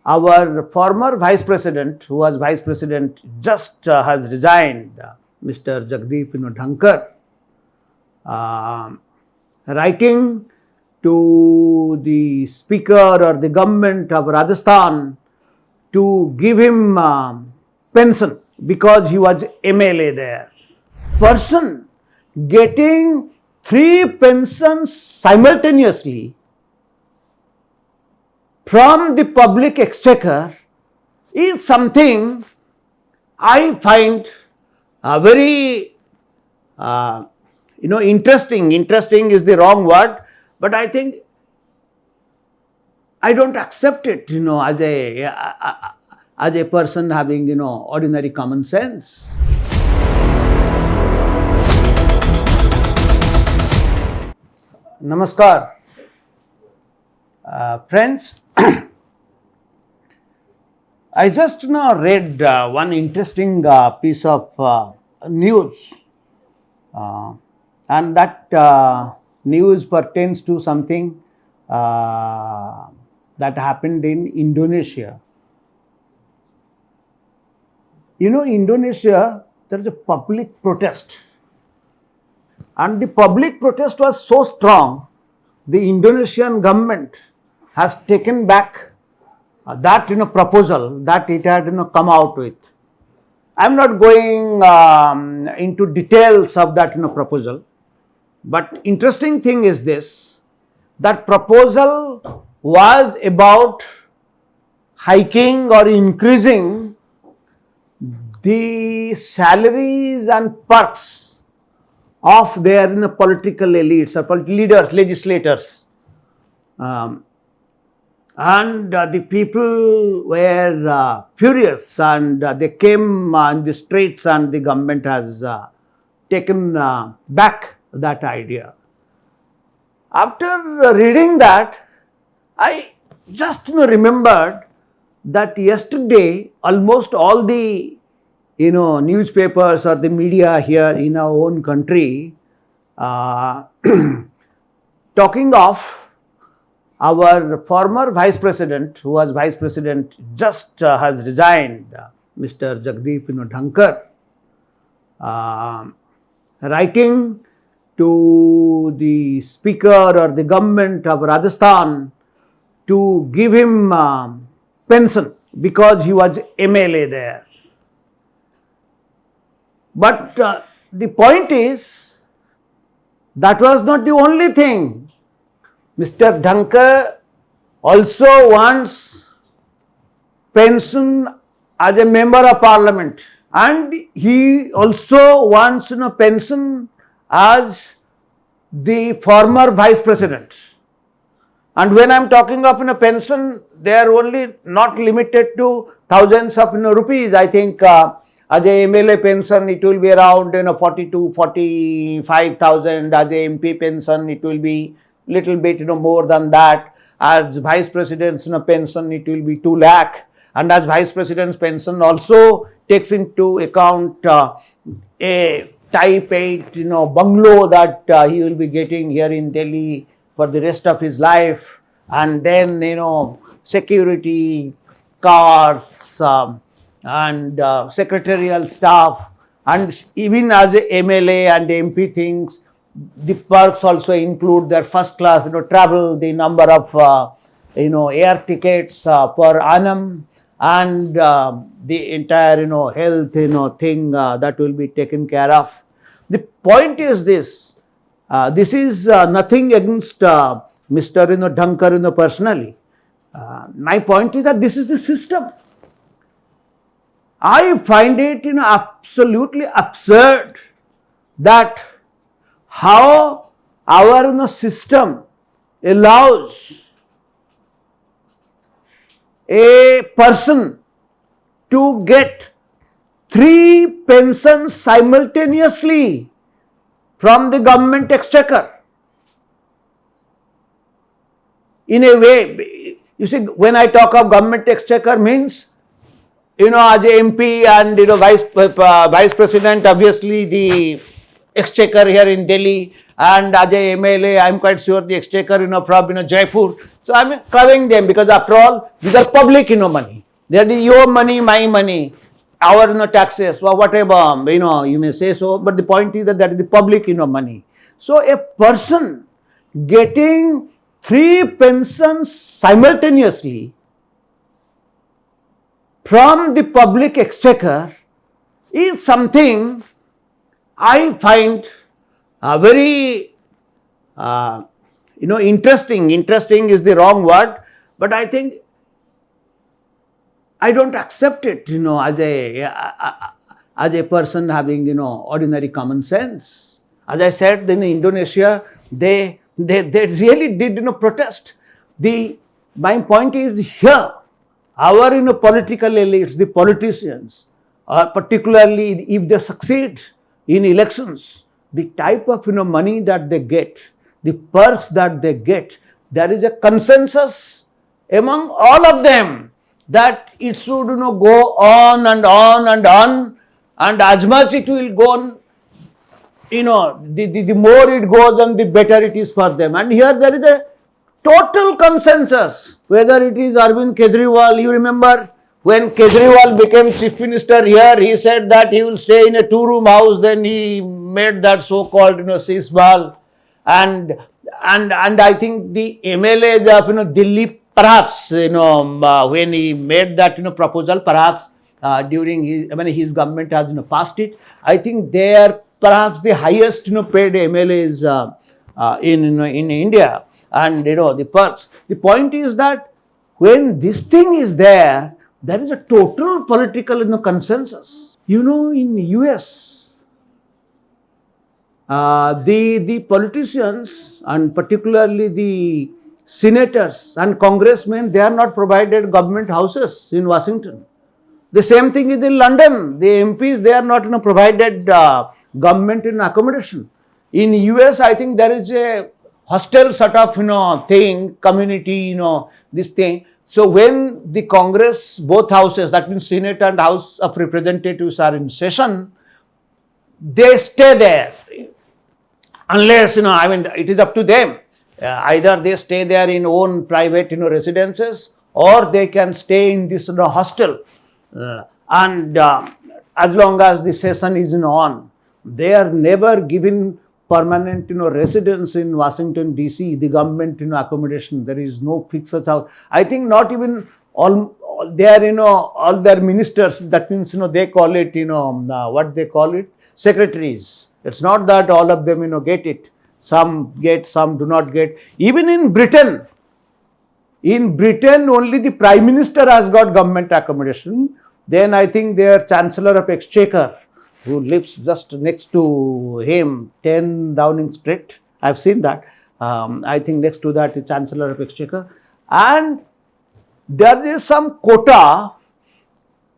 our former vice president, who was vice president, just has resigned, Mr. Jagdeep Dhankar, writing to the speaker or the government of Rajasthan to give him pension because he was MLA there. Person getting 3 pensions simultaneously from the public exchequer is something I find very interesting. Interesting is the wrong word, but I think I don't accept it, as a person having, ordinary common sense. Namaskar. Friends, I just read one interesting piece of news, and that news pertains to something that happened in Indonesia. Indonesia, there is a public protest, and the public protest was so strong, the Indonesian government has taken back that proposal that it had come out with. I am not going into details of that proposal, but interesting thing is this: that proposal was about hiking or increasing the salaries and perks of their political elites or political leaders, legislators. And the people were furious, and they came in the streets, and the government has taken back that idea. After reading that, I just remembered that yesterday almost all the newspapers or the media here in our own country talking of our former vice president, who was vice president, just has resigned, Mr. Jagdeep Dhankar, writing to the speaker or the government of Rajasthan to give him pension because he was MLA there. But the point is, that was not the only thing. Mr. Dhankar also wants pension as a member of parliament, and he also wants pension as the former vice president. And when I am talking of pension, they are only not limited to thousands of rupees. I think as a MLA pension, it will be around 40 to 45,000. As a MP pension, it will be little bit more than that. As vice president's pension, it will be 2 lakh. And as vice president's pension also takes into account a type 8 bungalow that he will be getting here in Delhi for the rest of his life, and then security, cars, and secretarial staff, and even as a MLA and MP things, the perks also include their first class travel, the number of air tickets per annum, and the entire health thing that will be taken care of. The point is this: this is nothing against Mr. Dhankar personally. My point is that this is the system. I find it absolutely absurd that how our system allows a person to get 3 pensions simultaneously from the government exchequer. In a way, you see, when I talk of government exchequer means, as a MP and vice president, obviously the exchequer here in Delhi, and as a MLA, I'm quite sure the exchequer, from, Jaipur. So I'm covering them because after all, these are public, money. That is your money, my money, our, taxes, or whatever, you may say so. But the point is that is the public, money. So a person getting 3 pensions simultaneously from the public exchequer is something I find very, interesting. Interesting is the wrong word, but I think I don't accept it, as a person having, ordinary common sense. As I said, in Indonesia, they really did, protest. My point is here, our, political elites, the politicians, particularly if they succeed in elections, the type of, money that they get, the perks that they get, there is a consensus among all of them that it should, go on and on and on, and as much it will go on, the more it goes on, the better it is for them. And here there is a total consensus, whether it is Arvind Kejriwal. You remember when Kejriwal became chief minister here, he said that he will stay in a 2-room house. Then he made that so-called, Sisbal, and I think the MLAs of, Delhi, perhaps, when he made that, proposal, perhaps during his government has, passed it. I think they are perhaps the highest, paid MLAs in India, and the perks. The point is that when this thing is there is a total political, consensus. In US, the politicians and particularly the senators and congressmen, they are not provided government houses in Washington. The same thing is in London. The MPs, they are not, provided government accommodation. In US, I think there is a hostel sort of, thing, community, this thing. So when the Congress, both houses, that means Senate and House of Representatives are in session, they stay there. Unless, it is up to them. Either they stay there in own private, residences, or they can stay in this, hostel. And as long as the session is, on, they are never given permanent, residence in Washington DC, the government, accommodation. There is no fixed house. I think not even all their, all their ministers, that means, they call it, what they call it, secretaries. It's not that all of them, get it. Some get, some do not get. Even in Britain, only the Prime Minister has got government accommodation. Then I think their Chancellor of Exchequer, who lives just next to him, 10 Downing Street. I've seen that. I think next to that is Chancellor of Exchequer. And there is some quota.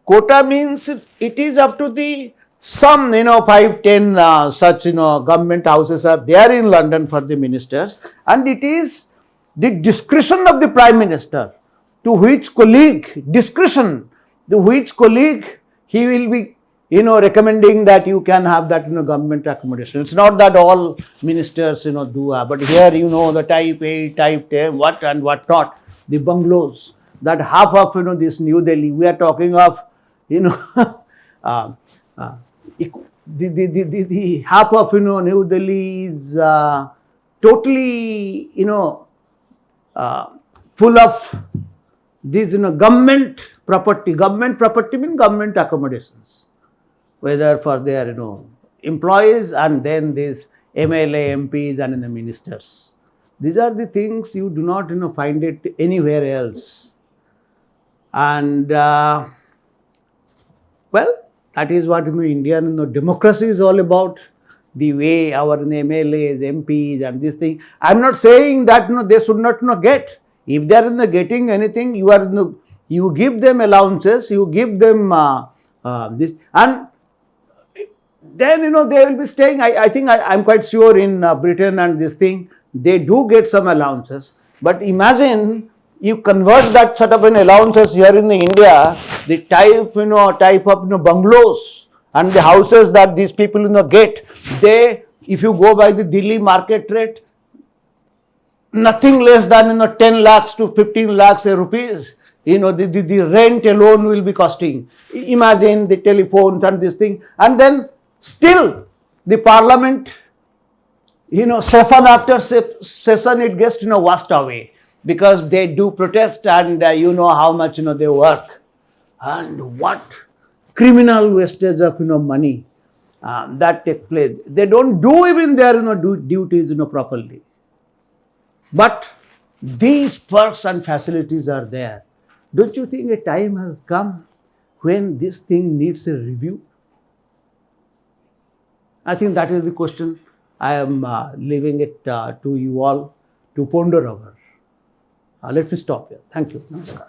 Quota means it is up to the some, 5, 10 such, government houses are there in London for the ministers. And it is the discretion of the Prime Minister to which colleague, he will be, recommending that you can have that, government accommodation. It's not that all ministers, do have, but here, the type A, type 10, what and what not, the bungalows, that half of, this New Delhi, we are talking of, the half of, New Delhi is totally, full of these, government property. Government property means government accommodations, whether for their, employees and then these MLA, MPs and the ministers. These are the things you do not, find it anywhere else. And, well, that is what, Indian, democracy is all about. The way our MLAs, MPs and this thing. I am not saying that, they should not, get. If they are getting anything, you give them allowances, you give them this, and then, they will be staying. I think I'm quite sure in Britain and this thing, they do get some allowances. But imagine you convert that sort of an allowances here in India, the type of, bungalows and the houses that these people, get, they if you go by the Delhi market rate, nothing less than 10 lakhs to 15 lakhs rupees. The rent alone will be costing. Imagine the telephones and this thing, and then still the parliament, session after session, it gets washed away because they do protest, and you know how much they work, and what criminal wastage of money that takes place. They don't do even their duties properly. But these perks and facilities are there. Don't you think a time has come when this thing needs a review? I think that is the question I am leaving it to you all to ponder over. Let me stop here. Thank you. Namaskar.